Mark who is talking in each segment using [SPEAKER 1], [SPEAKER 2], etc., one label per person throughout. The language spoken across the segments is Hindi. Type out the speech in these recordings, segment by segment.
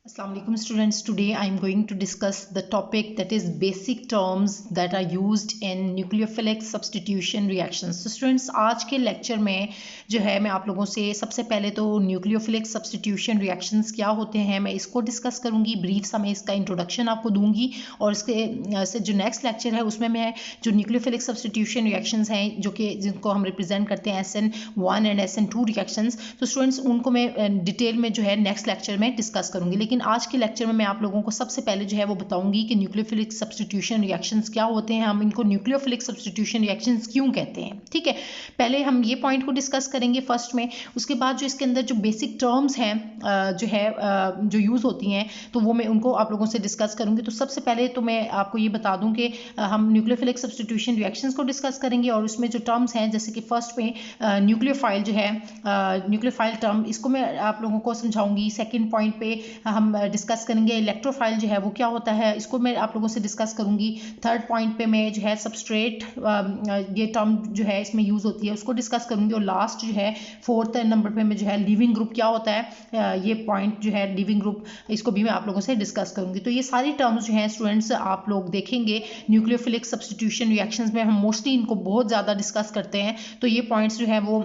[SPEAKER 1] Assalamu alaikum students. Today I am going to discuss the topic that is basic terms that are used in nucleophilic substitution reactions. So students आज के lecture में जो है मैं आप लोगों से सबसे पहले तो nucleophilic substitution reactions क्या होते हैं मैं इसको discuss करूँगी, brief सा मैं इसका introduction आपको दूंगी और इसके से जो next lecture है उसमें मैं जो nucleophilic substitution reactions हैं जो कि जिनको हम represent करते हैं SN1 and SN2 reactions, तो students उनको मैं डिटेल में जो है next lecture में discuss करूँगी। लेकिन आज के लेक्चर में मैं आप लोगों को सबसे पहले जो है वो बताऊंगी कि न्यूक्लियोफिलिक सब्स्टिट्यूशन रिएक्शंस क्या होते हैं, हम इनको न्यूक्लियोफिलिक सब्स्टिट्यूशन रिएक्शंस क्यों कहते हैं। ठीक है, पहले हम ये पॉइंट को डिस्कस करेंगे फर्स्ट में, उसके बाद जो इसके अंदर जो बेसिक टर्म्स हैं जो है जो यूज़ होती हैं तो वो मैं उनको आप लोगों से डिस्कस करूँगी। तो सबसे पहले तो मैं आपको ये बता दूँ कि हम न्यूक्लियोफिलिक सब्स्टिट्यूशन रिएक्शंस को डिस्कस करेंगे और उसमें जो टर्म्स हैं जैसे कि फर्स्ट में न्यूक्लियोफाइल जो है न्यूक्लियोफाइल टर्म इसको मैं आप लोगों को समझाऊंगी। सेकेंड पॉइंट पे हम डिस्कस करेंगे इलेक्ट्रोफाइल जो है वो क्या होता है, इसको मैं आप लोगों से डिस्कस करूंगी। थर्ड पॉइंट पे मैं जो है सबस्ट्रेट ये टर्म जो है इसमें यूज़ होती है उसको डिस्कस करूंगी। और लास्ट जो है फोर्थ नंबर पे मैं जो है लिविंग ग्रुप क्या होता है ये पॉइंट जो है लिविंग ग्रुप इसको भी मैं आप लोगों से डिस्कस करूंगी। तो ये सारी टर्म्स जो हैं स्टूडेंट्स आप लोग देखेंगे न्यूक्लियोफिलिक सब्स्टिट्यूशन रिएक्शंस में हम मोस्टली इनको बहुत ज़्यादा डिस्कस करते हैं, तो ये पॉइंट्स जो है वो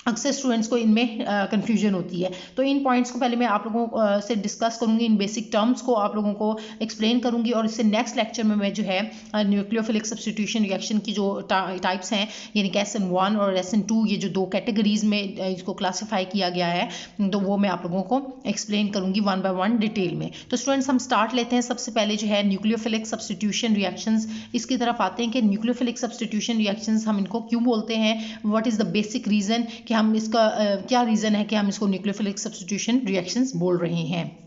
[SPEAKER 1] अक्सर स्टूडेंट्स को इनमें कंफ्यूजन होती है। तो इन पॉइंट्स को पहले मैं आप लोगों से डिस्कस करूंगी, इन बेसिक टर्म्स को आप लोगों को एक्सप्लेन करूंगी और इससे नेक्स्ट लेक्चर में मैं जो है न्यूक्लियोफिलिक सब्स्टिट्यूशन रिएक्शन की जो टाइप्स हैं यानी कि SN1 और SN2 ये जो दो कैटेगरीज में इसको क्लासीफाई किया गया है तो वो मैं आप लोगों को एक्सप्लेन करूंगी वन बाय वन डिटेल में। तो स्टूडेंट्स हम स्टार्ट लेते हैं सबसे पहले जो है न्यूक्लियोफिलिक सब्स्टिट्यूशन रिएक्शंस, इसकी तरफ आते हैं कि न्यूक्लियोफिलिक सब्स्टिट्यूशन रिएक्शंस हम इनको क्यों बोलते हैं, what is the basic reason कि हम इसका क्या रीज़न है कि हम इसको न्यूक्लियोफिलिक सब्स्टिट्यूशन रिएक्शंस बोल रहे हैं।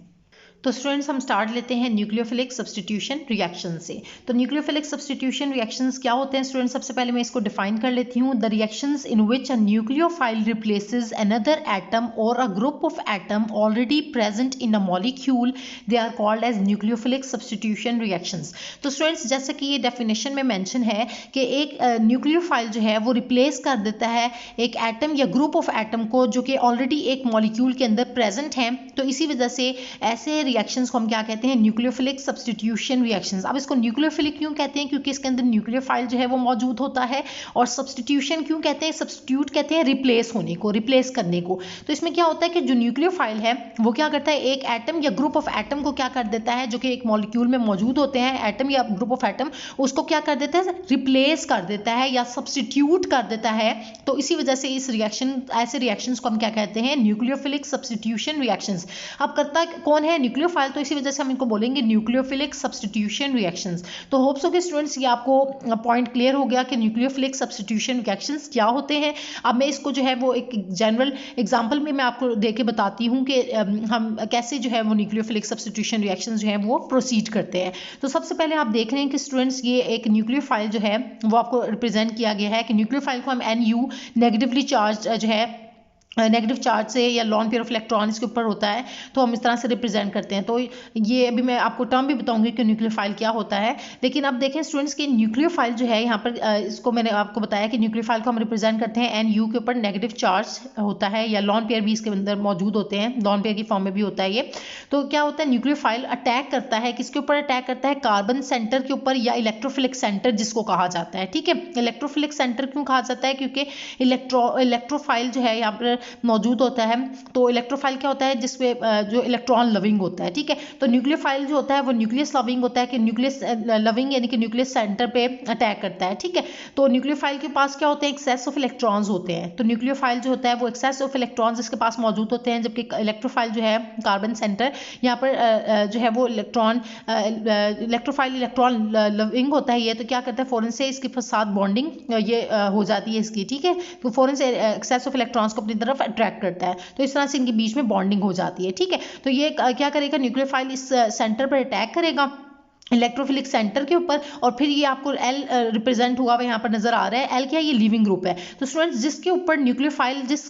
[SPEAKER 1] तो स्टूडेंट्स हम स्टार्ट लेते हैं न्यूक्लियोफिलिक सब्स्टिट्यूशन रिएक्शन से। तो न्यूक्लियोफिलिक सब्स्टिट्यूशन रिएक्शंस क्या होते हैं स्टूडेंट्स, सबसे पहले मैं इसको डिफाइन कर लेती हूँ। The reactions in which a nucleophile replaces another atom और a group of atom already present in a molecule they are called as nucleophilic substitution reactions. तो स्टूडेंट्स जैसे कि ये डेफिनेशन में मेंशन है कि एक न्यूक्लियोफाइल जो है वो रिप्लेस कर देता है एक एटम या ग्रुप ऑफ एटम को जो कि ऑलरेडी एक मॉलिक्यूल के अंदर प्रेजेंट है। तो इसी वजह से ऐसे रिएक्शंस को हम क्या कहते हैं, न्यूक्लियोफिलिक सब्स्टिट्यूशन रिएक्शंस। अब इसको न्यूक्लियोफिलिक क्यों कहते हैं, क्योंकि इसके अंदर न्यूक्लियोफाइल जो है वो मौजूद होता है। और सब्स्टिट्यूशन क्यों कहते हैं, सब्स्टिट्यूट कहते हैं रिप्लेस होने को, रिप्लेस करने को। तो इसमें क्या होता है कि जो न्यूक्लियोफाइल है वो क्या करता है, एक एटम या ग्रुप ऑफ एटम को क्या कर देता है, जो कि एक मॉलिक्यूल में मौजूद होते हैं एटम या ग्रुप ऑफ एटम, उसको क्या कर देता है, रिप्लेस कर देता है या सब्स्टिट्यूट कर देता है। तो इसी वजह से इस रिएक्शन ऐसे रिएक्शंस को हम क्या कहते हैं, न्यूक्लियोफिलिक सब्स्टिट्यूशन रिएक्शंस। अब करता कौन है, न्यूक्लियोफाइल, तो इसी वजह से हम इनको बोलेंगे न्यूक्लियोफिलिक सब्स्टिट्यूशन रिएक्शंस। तो होप्स हो कि स्टूडेंट्स ये आपको पॉइंट क्लियर हो गया कि न्यूक्लियोफिलिक सब्स्टिट्यूशन रिएक्शंस क्या होते हैं। अब मैं इसको जो है वो एक जनरल एग्जांपल में मैं आपको देके बताती हूँ कि हम कैसे जो है वो न्यूक्लियोफिलिक सब्स्टिट्यूशन रिएक्शंस जो है वो प्रोसीड करते हैं। तो सबसे पहले आप देख रहे हैं कि स्टूडेंट्स ये एक न्यूक्लियोफाइल जो है वो आपको रिप्रेजेंट किया गया है कि न्यूक्लियोफाइल को हम NU नेगेटिवली चार्ज जो है नेगेटिव चार्ज से या लॉन पेयर ऑफ इलेक्ट्रॉन इसके ऊपर होता है तो हम इस तरह से रिप्रेजेंट करते हैं। तो ये अभी मैं आपको टर्म भी बताऊंगी कि न्यूक्लियोफाइल क्या होता है। लेकिन अब देखें स्टूडेंट्स कि न्यूक्लियोफाइल जो है यहाँ पर इसको मैंने आपको बताया कि न्यूक्लियोफाइल को हम रिप्रेजेंट करते हैं NU के ऊपर नेगेटिव चार्ज होता है या लॉन पेयर भी इसके अंदर मौजूद होते हैं, लॉन पेयर की फॉर्म में भी होता है ये। तो क्या होता है, न्यूक्लियोफाइल अटैक करता है, किसके ऊपर अटैक करता है, कार्बन सेंटर के ऊपर या इलेक्ट्रोफिलिक सेंटर जिसको कहा जाता है। ठीक है, इलेक्ट्रोफिलिक सेंटर क्यों कहा जाता है, क्योंकि इलेक्ट्रोफाइल जो है यहाँ पर मौजूद होता है। तो इलेक्ट्रोफाइल क्या होता है, जिसमें जो इलेक्ट्रॉन लविंग होता है। ठीक है, तो न्यूक्लियोफाइल जो होता है वो न्यूक्लियस लविंग होता है कि न्यूक्लियस लविंग यानी कि न्यूक्लियस सेंटर पे अटैक करता है। ठीक है, तो न्यूक्लियोफाइल के पास क्या होते हैं, एक्सेस ऑफ इलेक्ट्रॉन्स होते हैं। तो न्यूक्लियोफाइल जो होता है वो एक्सेस ऑफ इलेक्ट्रॉन्स इसके पास मौजूद होते हैं, जबकि इलेक्ट्रोफाइल जो है कार्बन सेंटर यहाँ पर जो है वो इलेक्ट्रोफाइल इलेक्ट्रॉन लविंग होता है ये। तो क्या करता है, फौरन से इसके साथ बॉन्डिंग ये हो जाती है इसकी। ठीक है, तो फौरन से एक्सेस ऑफ इलेक्ट्रॉन्स को अपनी तरफ अट्रैक्ट करता है, तो इस तरह से इनके बीच में बॉन्डिंग हो जाती है। ठीक है, तो ये क्या करेगा, न्यूक्लियोफाइल इस सेंटर पर अटैक करेगा इलेक्ट्रोफिलिक सेंटर के ऊपर, और फिर ये आपको एल रिप्रेजेंट हुआ हुआ यहाँ पर नजर आ रहा है। एल क्या है? ये लीविंग ग्रुप है। तो स्टूडेंट्स जिसके ऊपर न्यूक्लियोफाइल जिस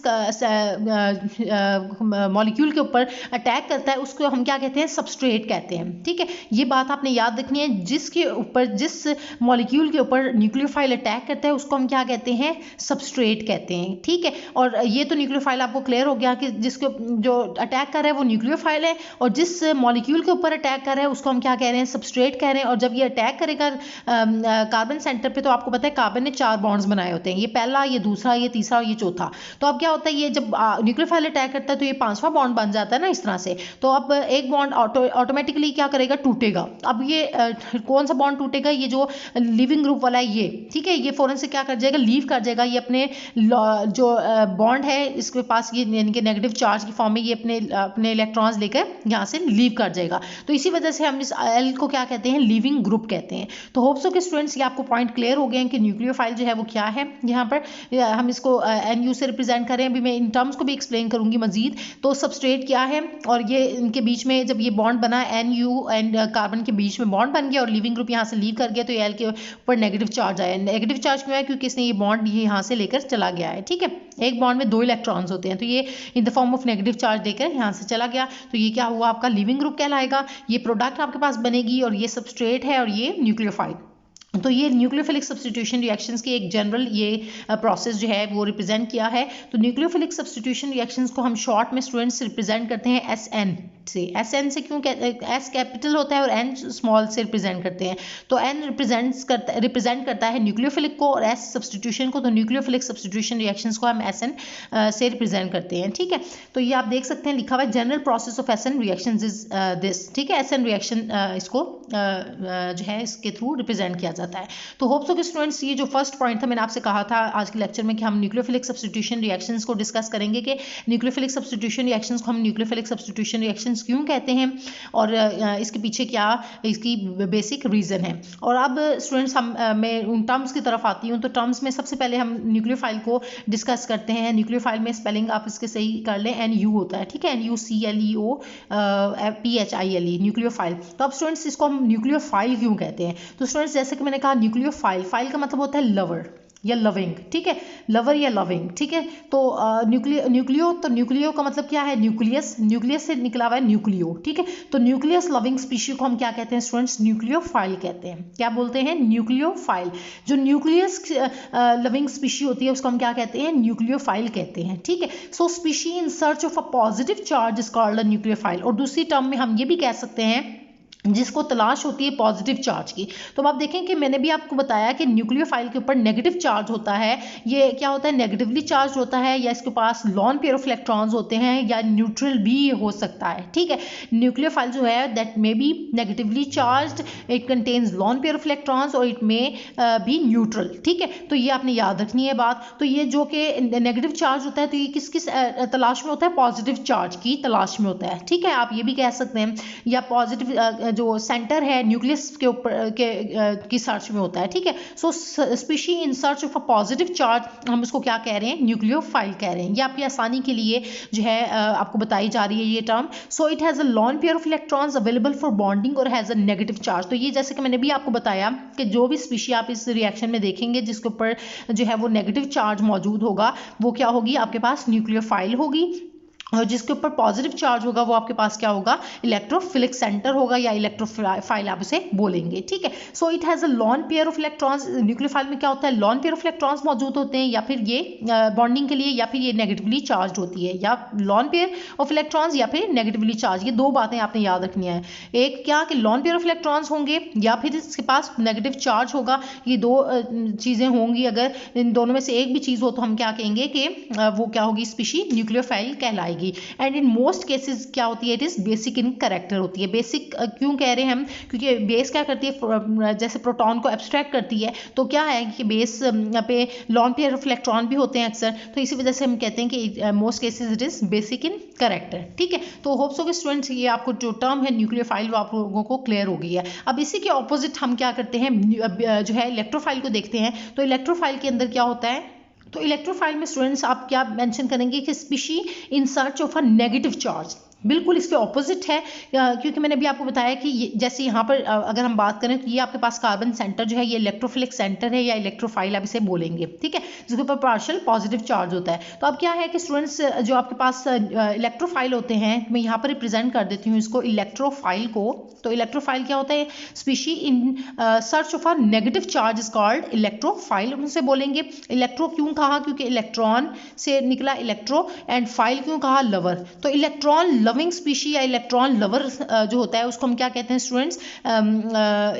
[SPEAKER 1] मॉलिक्यूल के ऊपर अटैक करता है उसको हम क्या कहते हैं? सबस्ट्रेट कहते हैं। ठीक है, ये बात आपने याद रखनी है। जिसके ऊपर जिस मॉलिक्यूल के ऊपर न्यूक्लियोफाइल अटैक करता है उसको हम क्या कहते हैं? सबस्ट्रेट कहते हैं। ठीक है, और ये तो न्यूक्लियोफाइल आपको क्लियर हो गया कि जिसके जो अटैक कर रहा है वो न्यूक्लियोफाइल है, और जिस मॉलिक्यूल के ऊपर अटैक कर रहा है उसको हम क्या कह रहे हैं? सबस्ट्रेट कह रहे हैं। और जब ये अटैक करेगा कार्बन सेंटर पे, तो आपको पता है कार्बन ने 4 बॉन्ड्स बनाए होते हैं, ये पहला, ये दूसरा, ये तीसरा और ये चौथा। तो अब क्या होता है, ये जब न्यूक्लियोफाइल अटैक करता है तो ये 5वां बॉन्ड बन जाता है ना, इस तरह से। तो अब एक बॉन्ड ऑटोमेटिकली क्या करेगा? टूटेगा। अब ये कौन सा बॉन्ड टूटेगा? ये जो लिविंग ग्रुप वाला है ये, ठीक है, ये फौरन से क्या कर जाएगा? लीव कर जाएगा। ये अपने जो बॉन्ड है इसके पास, ये यानी कि नेगेटिव चार्ज की फॉर्म में, ये अपने इलेक्ट्रॉन्स लेकर यहाँ से लीव कर जाएगा। तो इसी वजह से हम इस एल को क्या कहते हैं? लीविंग ग्रुप कहते हैं। तो होप सो कि स्टूडेंट्स ये आपको पॉइंट क्लियर हो गए हैं कि न्यूक्लियोफाइल जो है वो क्या है। यहाँ पर हम इसको NU से रिप्रेजेंट करें, अभी मैं इन टर्म्स को भी एक्सप्लेन करूंगी मजीद। तो सबस्ट्रेट क्या है, और ये इनके बीच में जब ये बॉन्ड बना, NU एंड कार्बन के बीच में बॉन्ड बन गया और लिविंग ग्रुप यहाँ से लीव कर गया, तो एल के ऊपर नेगेटिव चार्ज आया। नेगेटिव चार्ज क्यों है? क्योंकि इसने ये बॉन्ड यहाँ से लेकर चला गया है। ठीक है, एक बॉन्ड में 2 इलेक्ट्रॉन्स होते हैं, तो ये in the form of negative charge देकर यहाँ से चला गया, तो ये क्या हुआ? आपका लिविंग ग्रुप कहलाएगा। ये प्रोडक्ट आपके पास बनेगी, और ये सबस्ट्रेट है और ये न्यूक्लियोफाइल। तो ये न्यूक्लियोफिलिक सब्स्टिट्यूशन रिएक्शंस की एक जनरल ये प्रोसेस जो है वो रिप्रेजेंट किया है। तो न्यूक्लियोफिलिक सब्स्टिट्यूशन रिएक्शंस को हम शॉर्ट में स्टूडेंट्स रिप्रेजेंट करते हैं SN से। SN से क्यों S कैपिटल होता है और N स्मॉल से रिप्रेजेंट करते हैं। तो N रिप्रेजेंट करता है न्यूक्लियोफिलिक को, और S सब्स्टिट्यूशन को। तो न्यूक्लियोफिलिक सब्स्टिट्यूशन रिएक्शंस को हम SN से रिप्रेजेंट करते हैं। ठीक है, तो ये आप देख सकते हैं लिखा हुआ है, general process of SN reactions is this. ठीक है, SN रिएक्शन इसको जो है इसके थ्रू रिप्रेजेंट किया जाता है। तो होप सो कि स्टूडेंट्स ये जो फर्स्ट पॉइंट था मैंने आपसे कहा था आज के लेक्चर में कि हम न्यूक्लियोफिलिक सब्स्टिट्यूशन रिएक्शंस को डिस्कस करेंगे कि न्यूक्लियोफिलिक सब्स्टिट्यूशन रिएक्शंस को हम न्यूक्लियोफिलिक सब्स्टिट्यूशन रिएक्शंस क्यों कहते हैं, और इसके पीछे क्या इसकी बेसिक रीजन है। और अब स्टूडेंट्स मैं उन टर्म्स की तरफ आती हूँ। तो टर्म्स में सबसे पहले हम न्यूक्लियोफाइल को डिस्कस करते हैं। न्यूक्लियोफाइल में स्पेलिंग आप इसके सही कर लें, NU होता है। ठीक है, NUCLEOPHILE न्यूक्लियोफाइल। तो अब स्टूडेंट्स इसको हम न्यूक्लियोफाइल क्यों कहते हैं? तो स्टूडेंट्स जैसे कि मैंने कहा न्यूक्लियोफाइल, फाइल का मतलब होता है लवर या लविंग। ठीक है, लवर या लविंग। ठीक है, तो न्यूक्लियो का मतलब क्या है? न्यूक्लियस, न्यूक्लियस से निकला हुआ है न्यूक्लियो। ठीक है, तो न्यूक्लियस लविंग स्पीशी को हम क्या कहते हैं स्टूडेंट्स? न्यूक्लियोफाइल कहते हैं। क्या बोलते हैं? न्यूक्लियोफाइल। जो न्यूक्लियस लविंग स्पीशी होती है उसको हम क्या कहते हैं? न्यूक्लियोफाइल कहते हैं। ठीक है, so species in search of a positive charge is called a nucleophile. और दूसरी टर्म में हम ये भी कह सकते हैं जिसको तलाश होती है पॉजिटिव चार्ज की। तो आप देखें कि मैंने भी आपको बताया कि न्यूक्लियोफाइल के ऊपर नेगेटिव चार्ज होता है। ये क्या होता है? नेगेटिवली चार्ज होता है, या इसके पास लॉन पेयर ऑफ इलेक्ट्रॉन्स होते हैं, या न्यूट्रल भी हो सकता है। ठीक है, न्यूक्लियोफाइल जो है that may be negatively charged, it contains lone pair of electrons, और इट मे बी न्यूट्रल। ठीक है, तो ये आपने याद रखनी है बात। तो ये जो कि नेगेटिव चार्ज होता है, तो ये किस तलाश में होता है? पॉजिटिव चार्ज की तलाश में होता है। ठीक है, आप ये भी कह सकते हैं, या पॉजिटिव जो सेंटर है न्यूक्लियस के ऊपर की सर्च में होता है। ठीक है, so species in search of a positive charge हम इसको क्या कह रहे हैं? न्यूक्लियोफाइल कह रहे हैं। ये आपकी आसानी के लिए जो है आपको बताई जा रही है ये term. So it has a lone pair of electrons available for bonding और हैज़ अ नेगेटिव चार्ज। तो ये जैसे कि मैंने भी आपको बताया कि जो भी स्पीशी आप इस रिएक्शन में देखेंगे जिसके ऊपर जो है वो नेगेटिव चार्ज मौजूद होगा, वो क्या होगी? आपके पास न्यूक्लियोफाइल होगी। और जिसके ऊपर पॉजिटिव चार्ज होगा वो आपके पास क्या होगा? इलेक्ट्रोफिलिक सेंटर होगा, या इलेक्ट्रोफाइल आप उसे बोलेंगे। ठीक है, so it has a lone pair of electrons. Nucleophile में क्या होता है? लॉन पेयर ऑफ इलेक्ट्रॉन्स मौजूद होते हैं, या फिर ये बॉन्डिंग के लिए, या फिर ये नेगेटिवली चार्ज होती है, या लॉन पेयर ऑफ इलेक्ट्रॉन्स या फिर नेगेटिवली चार्ज। ये दो बातें आपने याद रखनी है। एक क्या कि लॉन पेयर ऑफ इलेक्ट्रॉन्स होंगे, या फिर इसके पास नेगेटिव चार्ज होगा। ये दो चीज़ें होंगी। अगर इन दोनों में से एक भी चीज़ हो तो हम क्या कहेंगे कि वो क्या होगी? स्पीशी न्यूक्लियोफाइल कहलाएगी। एंड इन मोस्ट केसेस क्या होती है? It is basic in character होती है। बेसिक क्यों कह रहे हैं हम? क्योंकि बेस क्या करती है? जैसे प्रोटॉन को एब्स्ट्रैक्ट करती है, तो क्या है कि बेस पे लॉन पेयर ऑफ इलेक्ट्रॉन भी होते हैं अक्सर, तो इसी वजह से हम कहते हैं कि most cases it is basic in character. ठीक है, तो होप सो कि स्टूडेंट्स ये आपको जो टर्म है न्यूक्लियोफाइल वो आप लोगों को क्लियर हो गई है। अब इसी के ऑपोजिट हम क्या करते हैं? जो है इलेक्ट्रोफाइल को देखते हैं। तो इलेक्ट्रोफाइल के अंदर क्या होता है? तो इलेक्ट्रोफाइल में स्टूडेंट्स आप क्या मेंशन करेंगे कि species in search of a negative charge. बिल्कुल इसके ऑपोजिट है, क्योंकि मैंने भी आपको बताया कि जैसे यहाँ पर अगर हम बात करें तो ये आपके पास कार्बन सेंटर जो है ये इलेक्ट्रोफिलिक सेंटर है या इलेक्ट्रोफाइल आप इसे बोलेंगे, ठीक है, जिसके ऊपर पार्शियल पॉजिटिव चार्ज होता है। तो अब क्या है कि स्टूडेंट्स जो आपके पास इलेक्ट्रोफाइल होते हैं, मैं यहाँ पर रिप्रेजेंट कर देती हूँ इसको इलेक्ट्रोफाइल को। तो इलेक्ट्रोफाइल क्या होता है, species in search of a negative charge is called electrophile. उनसे बोलेंगे इलेक्ट्रो क्यों कहा, क्योंकि इलेक्ट्रॉन से निकला इलेक्ट्रो, एंड फाइल क्यों कहा, लवर। तो इलेक्ट्रॉन लविंग स्पीशी या इलेक्ट्रॉन लवर जो होता है उसको हम क्या कहते हैं स्टूडेंट्स,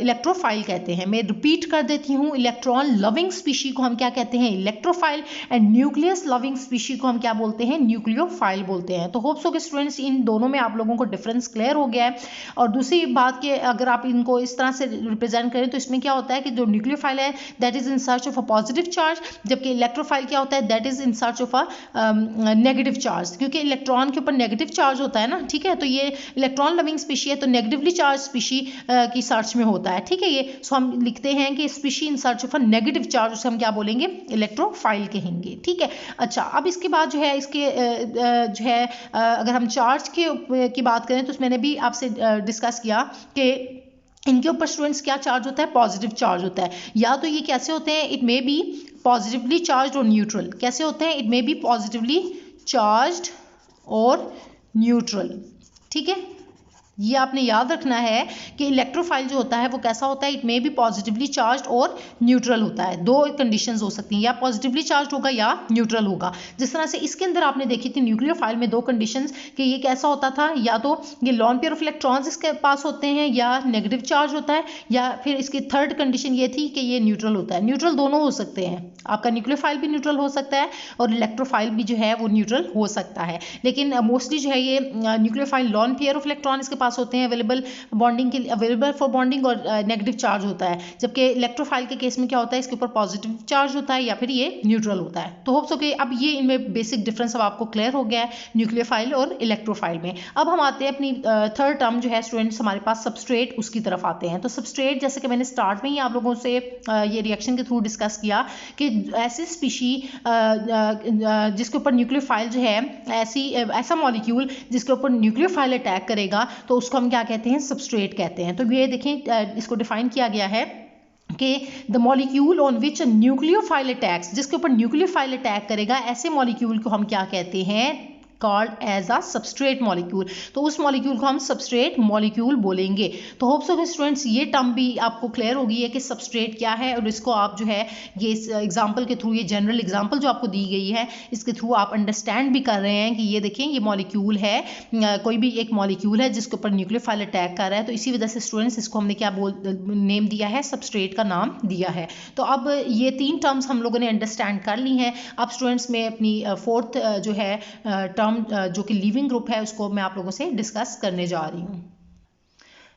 [SPEAKER 1] इलेक्ट्रोफाइल कहते हैं। मैं रिपीट कर देती हूँ, इलेक्ट्रॉन लविंग स्पीशी को हम क्या कहते हैं, electrophile, and nucleus loving species को हम क्या बोलते हैं, न्यूक्लियोफाइल बोलते हैं। तो होप्स हो कि स्टूडेंट्स इन दोनों में आप लोगों को डिफरेंस क्लियर हो गया है। और दूसरी बात कि अगर आप इनको इस तरह से रिप्रेजेंट करें तो इसमें क्या होता है कि जो न्यूक्लियोफाइल है that is in search of a positive charge, जबकि इलेक्ट्रोफाइल क्या होता है, that is in search of a negative charge, क्योंकि इलेक्ट्रॉन के ऊपर नेगेटिव चार्ज होता है ना, ठीक है। तो ये इलेक्ट्रॉन लविंग स्पीशी है तो नेगेटिवली चार्ज स्पीशी की सर्च में होता है, ठीक है। ये सो हम लिखते हैं कि species in search of a negative charge, उसे हम क्या बोलेंगे, इलेक्ट्रोफाइल कहेंगे, ठीक है। अच्छा, अब इसके बाद जो है इसके जो है अगर हम चार्ज की बात करें तो मैंने भी आपसे डिस्कस किया कि इनके ऊपर स्टूडेंट्स क्या चार्ज होता है, पॉजिटिव चार्ज होता है। या तो ये कैसे होते हैं, it may be positively charge और न्यूट्रल। कैसे होते हैं, it may be positively charged और न्यूट्रल, ठीक है। ये आपने याद रखना है कि इलेक्ट्रोफाइल जो होता है वो कैसा होता है, it may be positively charge और न्यूट्रल होता है। दो कंडीशंस हो सकती हैं, या पॉजिटिवली चार्ज होगा या न्यूट्रल होगा। जिस तरह से इसके अंदर आपने देखी थी न्यूक्लियोफाइल में दो कंडीशंस कि ये कैसा होता था, या तो ये लॉन पेयर ऑफ इलेक्ट्रॉन्स इसके पास होते हैं या नेगेटिव चार्ज होता है, या फिर इसकी थर्ड कंडीशन ये थी कि ये न्यूट्रल होता है। न्यूट्रल दोनों हो सकते हैं, आपका न्यूक्लियोफाइल भी न्यूट्रल हो सकता है और इलेक्ट्रोफाइल भी जो है वो न्यूट्रल हो सकता है। लेकिन मोस्टली जो है ये nucleophile lone pair of electron इसके पास होते हैं अवेलेबल बॉन्डिंग के लिए, अवेलेबल फॉर बॉन्डिंग, और नेगेटिव चार्ज होता है। जबकि इलेक्ट्रोफाइल के केस में क्या होता है, इसके ऊपर पॉजिटिव चार्ज होता है या फिर ये न्यूट्रल होता है। तो होप्स ओके अब ये इनमें बेसिक डिफरेंस अब आपको क्लियर हो गया है न्यूक्लियोफाइल और इलेक्ट्रोफाइल में। अब हम आते हैं अपनी थर्ड टर्म जो है स्टूडेंट्स हमारे पास सबस्ट्रेट, उसकी तरफ आते हैं। तो सबस्ट्रेट जैसे कि मैंने स्टार्ट में ही आप लोगों से ये रिएक्शन के थ्रू डिस्कस किया कि ऐसी स्पीशी जिसके ऊपर न्यूक्लियोफाइल जो है ऐसा मॉलिक्यूल जिसके ऊपर न्यूक्लियोफाइल अटैक करेगा तो उसको हम क्या कहते हैं, सबस्ट्रेट कहते हैं। तो ये देखें इसको डिफाइन किया गया है कि the molecule on which nucleophile attacks, जिसके ऊपर न्यूक्लियोफाइल अटैक करेगा ऐसे मॉलिक्यूल को हम क्या कहते हैं, called as a substrate molecule. तो उस मॉलिक्यूल को हम सबस्ट्रेट मॉलिक्यूल बोलेंगे। तो होप्स हो स्टूडेंट्स ये टर्म भी आपको क्लियर होगी है कि सबस्ट्रेट क्या है, और इसको आप जो है ये एग्जांपल के थ्रू, ये जनरल एग्जांपल जो आपको दी गई है इसके थ्रू आप अंडरस्टैंड भी कर रहे हैं कि ये देखें ये मॉलिक्यूल है, कोई भी एक मॉलिक्यूल है जिसके ऊपर न्यूक्लियोफाइल अटैक कर रहा है। तो इसी वजह से स्टूडेंट्स इसको हमने क्या नेम दिया है, सबस्ट्रेट का नाम दिया है। तो अब ये तीन टर्म्स हम लोगों ने अंडरस्टैंड कर ली हैं। अब स्टूडेंट्स में अपनी फोर्थ जो है टर्म जो कि लिविंग ग्रुप है उसको मैं आप लोगों से डिस्कस करने जा रही हूँ।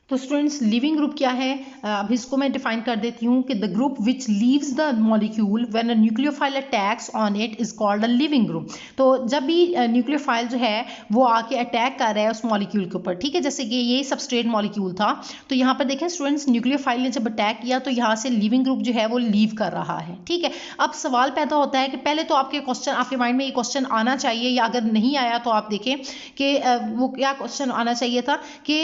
[SPEAKER 1] तो स्टूडेंट्स लिविंग ग्रुप क्या है, अब इसको मैं डिफाइन कर देती हूँ कि the group which leaves the molecule when a nucleophile attacks on it is called a living group. तो जब भी न्यूक्लियोफाइल जो है वो आके अटैक कर रहा है उस मॉलिक्यूल के ऊपर, ठीक है, जैसे कि ये सबस्ट्रेट मॉलिक्यूल था, तो यहाँ पर देखें स्टूडेंट्स न्यूक्लियोफाइल ने जब अटैक किया तो यहाँ से लिविंग ग्रुप जो है वो लीव कर रहा है, ठीक है। अब सवाल पैदा होता है कि पहले तो आपके माइंड में ये क्वेश्चन आना चाहिए, या अगर नहीं आया तो आप देखें कि वो क्या क्वेश्चन आना चाहिए था कि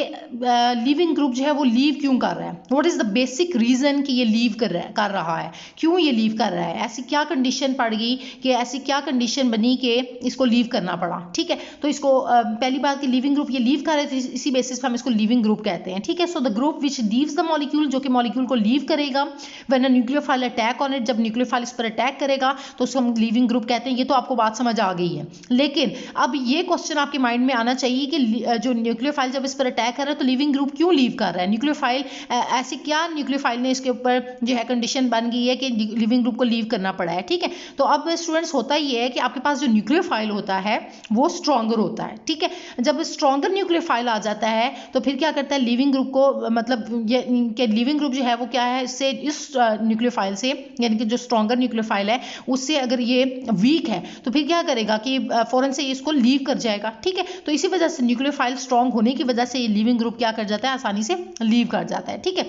[SPEAKER 1] लिविंग ग्रुप जो है वो लीव क्यों कर रहा है, what is the basic reason कि ये लीव कर रहा है, क्यों ये लीव कर रहा है, ऐसी क्या कंडीशन पड़ गई कि ऐसी क्या कंडीशन बनी कि इसको लीव करना पड़ा, ठीक है। तो इसको पहली बात कि लिविंग ग्रुप ये लीव कर रहे थे, इसी बेसिस पर हम इसको लिविंग ग्रुप कहते हैं, ठीक है। So the group which leaves the molecule, जो कि मॉलिक्यूल को लीव करेगा when a nucleophile attack on it, जब न्यूक्लियोफाइल इस पर अटैक करेगा तो उसको हम लिविंग ग्रुप कहते हैं। ये तो आपको बात समझ आ गई है, लेकिन अब ये क्वेश्चन आपके माइंड में आना चाहिए कि जो न्यूक्लियोफाइल जब इस पर अटैक कर रहा है तो लिविंग ग्रुप क्यों लीव कर रहा है, न्यूक्लियोफाइल ऐसी क्या न्यूक्लियोफाइल ने इसके ऊपर जो है कंडीशन बन गई है कि लिविंग ग्रुप को लीव करना पड़ा है, ठीक है। तो अब स्टूडेंट्स होता ही है कि आपके पास जो न्यूक्लियोफाइल होता है वो स्ट्रॉन्गर होता है, ठीक है। जब स्ट्रॉन्गर न्यूक्लियोफाइल आ जाता है तो फिर क्या करता है लिविंग ग्रुप को, मतलब ये लिविंग ग्रुप जो है वो क्या है, इससे इस न्यूक्लियोफाइल से, यानी कि जो स्ट्रॉन्गर न्यूक्लियोफाइल है उससे अगर ये वीक है तो फिर क्या करेगा कि फौरन से इसको लीव कर जाएगा, ठीक है। तो इसी वजह से न्यूक्लियोफाइल स्ट्रॉन्ग होने की वजह से ये लिविंग ग्रुप क्या कर जाता है, आसानी से लीव कर जाता है, ठीक है।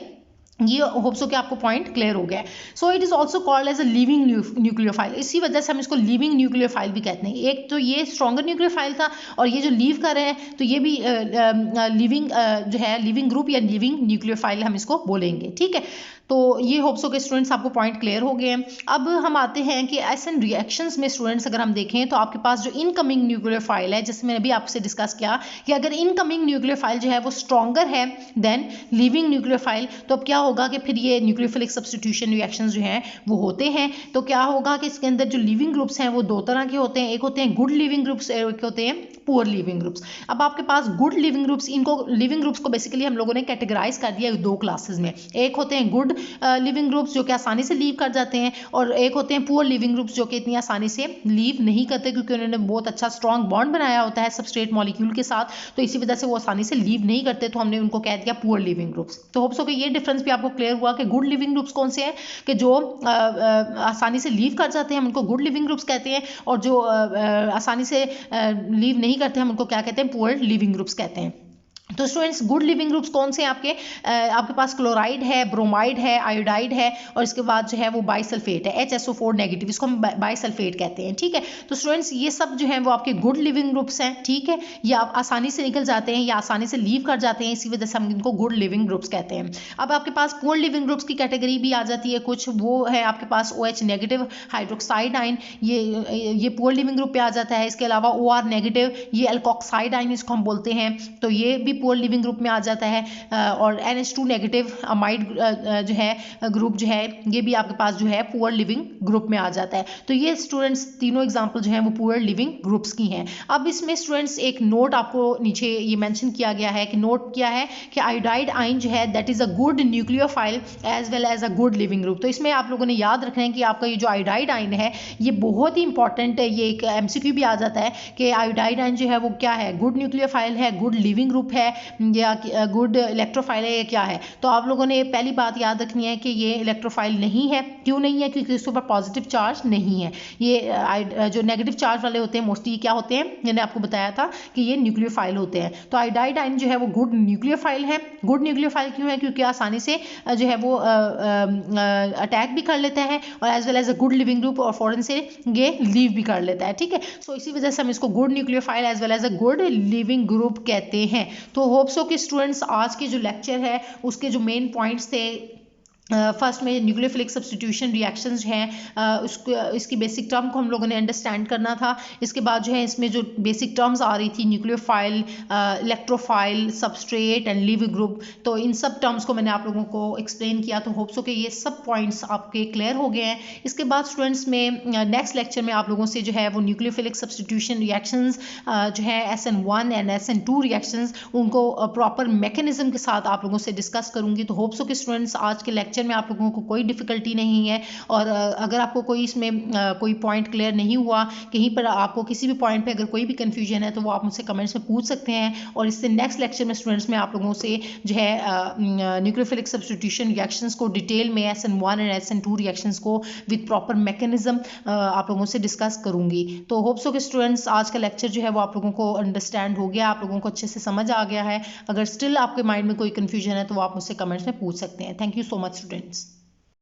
[SPEAKER 1] ये होप सो कि आपको पॉइंट क्लियर हो गया है। So it is also called as a living nucleophile, इसी वजह से हम इसको लिविंग न्यूक्लियोफाइल भी कहते हैं। एक तो ये स्ट्रॉन्गर न्यूक्लियोफाइल था और ये जो लीव कर रहे हैं तो ये भी लिविंग जो है लिविंग ग्रुप या लिविंग न्यूक्लियोफाइल हम इसको बोलेंगे, ठीक है। तो ये होप्स हो के स्टूडेंट्स आपको पॉइंट क्लियर हो गए हैं। अब हम आते हैं कि एसएन रिएक्शंस में स्टूडेंट्स अगर हम देखें तो आपके पास जो इनकमिंग न्यूक्लियोफाइल है, जैसे मैंने अभी आपसे डिस्कस किया कि अगर इनकमिंग न्यूक्लियोफाइल जो है वो स्ट्रॉन्गर है देन लिविंग न्यूक्लियोफाइल, तो अब क्या होगा कि फिर ये न्यूक्लियोफिलिक सब्स्टिट्यूशन रिएक्शंस जो हैं वो होते हैं। तो क्या होगा कि इसके अंदर जो लिविंग ग्रुप्स हैं वो दो तरह के होते हैं, एक होते हैं गुड लिविंग ग्रुप्स, एक होते हैं पुअर लिविंग ग्रुप्स। अब आपके पास गुड लिविंग ग्रुप्स, इनको लिविंग ग्रुप्स को बेसिकली हम लोगों ने कैटेगराइज कर दिया दो क्लासेस में। एक होते हैं गुड लिविंग ग्रुप्स जो कि आसानी से लीव कर जाते हैं, और एक होते हैं पुअर लिविंग ग्रुप्स जो कि इतनी आसानी से लीव नहीं करते क्योंकि उन्होंने बहुत अच्छा स्ट्रॉन्ग बॉन्ड बनाया होता है सबस्ट्रेट मॉलिक्यूल के साथ, तो इसी वजह से वो आसानी से लीव नहीं करते, तो हमने उनको कह दिया पुअर लिविंग ग्रुप्स। तो होप्स हो कि ये डिफरेंस भी आपको क्लियर हुआ कि गुड लिविंग ग्रुप्स कौन से हैं कि जो आसानी से लीव कर जाते हैं हम उनको गुड लिविंग ग्रुप्स कहते हैं, और जो आसानी से लीव नहीं करते हम उनको क्या कहते हैं, पुअर लिविंग ग्रुप्स कहते हैं। तो स्टूडेंट्स गुड लिविंग ग्रुप्स कौन से हैं आपके, आपके पास क्लोराइड है, ब्रोमाइड है, आयोडाइड है, और इसके बाद जो है वो बाइसल्फेट है, HSO4 नेगेटिव, इसको हम बाइसल्फेट कहते हैं, ठीक है। तो स्टूडेंट्स ये सब जो है वो आपके गुड लिविंग ग्रुप्स हैं, ठीक है, ये आप आसानी से निकल जाते हैं या आसानी से लीव कर जाते हैं, इसी वजह से हम इनको गुड लिविंग ग्रुप्स कहते हैं। अब आपके पास पुअर लिविंग ग्रुप्स की कैटेगरी भी आ जाती है कुछ, वो है आपके पास OH नेगेटिव हाइड्रोक्साइड आयन, ये पुअर लिविंग ग्रुप पे आ जाता है। इसके अलावा OR नेगेटिव, ये एल्कोक्साइड आयन इसको हम बोलते हैं, तो ये भी पुअर लिविंग ग्रुप में आ जाता है। और NH2 नेगेटिव अमाइड जो है ग्रुप जो है ये भी आपके पास जो है पुअर लिविंग ग्रुप में आ जाता है। तो ये स्टूडेंट्स तीनों एग्जांपल जो है वो पुअर लिविंग ग्रुप्स की हैं। अब इसमें स्टूडेंट्स एक नोट आपको नीचे ये मेंशन किया गया है कि नोट क्या है कि आयोडाइड आयन जो है that is a good nucleophile as well as a good living group. तो इसमें आप लोगों ने याद रखना है कि आपका ये जो आयोडाइड आयन है ये बहुत ही इंपॉर्टेंट है, ये एक MCQ भी आ जाता है कि आयोडाइड आयन जो है वो क्या है, गुड न्यूक्लियोफाइल है, गुड लिविंग ग्रुप है या गुड इलेक्ट्रोफाइल है, ये क्या है। तो आप लोगों ने पहली बात याद रखनी है कि ये इलेक्ट्रोफाइल नहीं है। क्यों नहीं है, क्योंकि इसके ऊपर पॉजिटिव चार्ज नहीं है। ये जो नेगेटिव चार्ज वाले होते हैं मोस्टली क्या होते हैं, मैंने आपको बताया था कि ये न्यूक्लियोफाइल होते हैं। तो आयोडाइड आयन जो है वो गुड न्यूक्लियोफाइल है। गुड न्यूक्लियोफाइल क्यों है, क्योंकि आसानी से जो है वो अटैक भी कर लेता है और as well as a good living group, और फौरन से ये लीव भी कर लेता है, ठीक है। सो इसी वजह से हम इसको good nucleophile as well as a good living group कहते हैं। तो होप्स हो कि स्टूडेंट्स आज के जो लेक्चर है उसके जो मेन पॉइंट्स थे, फर्स्ट में न्यूक्लियोफिलिक सब्स्टिट्यूशन रिएक्शंस हैं, उसको इसकी बेसिक टर्म को हम लोगों ने अंडरस्टैंड करना था। इसके बाद जो है इसमें जो बेसिक टर्म्स आ रही थी nucleophile, electrophile, substrate and living group, तो इन सब टर्म्स को मैंने आप लोगों को एक्सप्लेन किया। तो होप्स हो कि ये सब पॉइंट्स आपके क्लियर हो गए हैं। इसके बाद स्टूडेंट्स में नेक्स्ट लेक्चर में आप लोगों से जो है वो न्यूक्लियोफिलिक सब्स्टिट्यूशन रिएक्शंस जो है SN1 एंड SN2 रिएक्शंस, उनको प्रॉपर मैकेनिज्म के साथ आप लोगों से डिस्कस करूंगी। तो होप्स हो कि स्टूडेंट्स आज के लेक्चर में आप लोगों को कोई डिफिकल्टी नहीं है, और अगर आपको कोई इसमें कोई पॉइंट क्लियर नहीं हुआ, कहीं पर आपको किसी भी पॉइंट पे अगर कोई भी कंफ्यूजन है तो वो आप मुझसे कमेंट्स में पूछ सकते हैं। और इससे नेक्स्ट लेक्चर में स्टूडेंट्स में आप लोगों से जो है न्यूक्लियोफिलिक सब्स्टिट्यूशन रिएक्शंस को डिटेल में SN1 एंड SN2 रिएक्शंस को विद प्रॉपर मैकेनिज्म आप लोगों से डिस्कस करूंगी। तो होप्स हो कि स्टूडेंट्स आज का लेक्चर जो है वो आप लोगों को अंडरस्टैंड हो गया, आप लोगों को अच्छे से समझ आ गया है। अगर स्टिल आपके माइंड में कोई कंफ्यूजन है तो वो आप मुझसे कमेंट्स में पूछ सकते हैं। Thank you so much students.